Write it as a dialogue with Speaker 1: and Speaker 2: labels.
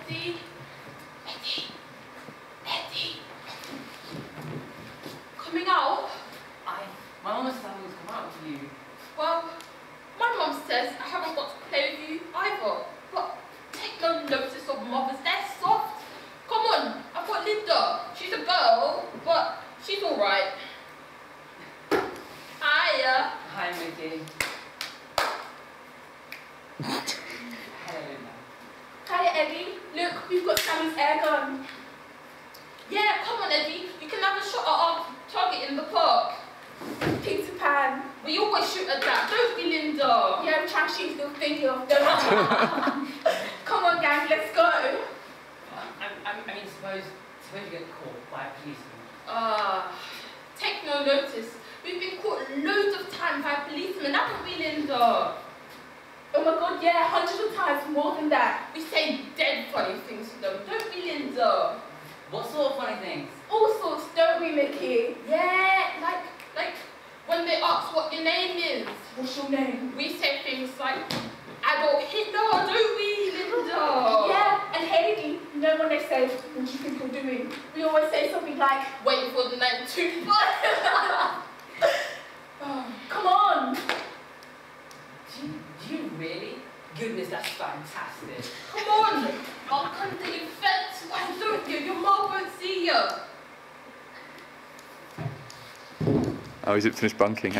Speaker 1: Eddie. Eddie. Eddie. Coming out?
Speaker 2: My mum says I haven't come out with you.
Speaker 1: Well, my mum says I haven't got to play with you either. But take no notice of mothers, they're soft. Come on, I've got Linda. She's a girl, but she's alright. Hiya.
Speaker 2: Hi, Mickey. Hello, Linda.
Speaker 1: Hiya, Eddie. Look, we've got Sammy's air gun. Yeah, come on, Eddie. You can have a shot at our target in the park. Peter Pan. We always shoot at that, don't we, Linda? Yeah, I'm trying to shoot the finger off. Come on, gang, let's go.
Speaker 2: I mean, suppose you get caught by a policeman.
Speaker 1: Take no notice. We've been caught loads of times by policemen, haven't we, Linda? Oh my god, yeah, hundreds of times more than that. We say dead funny things to them, don't we, Linda?
Speaker 2: What sort of funny things?
Speaker 1: All sorts, don't we, Mickey? Yeah, like when they ask what your name is. What's your name? We say things like Adolf Hitler, don't we, Linda? Yeah, and Hayley, you know when they say, what do you think you're doing? We always say something like, wait for the night to come on.
Speaker 2: Do you really? Goodness, that's fantastic.
Speaker 1: Come on. I'll come to your fence. Why don't you? Your mom won't see you.
Speaker 3: Oh, he's finished bunking.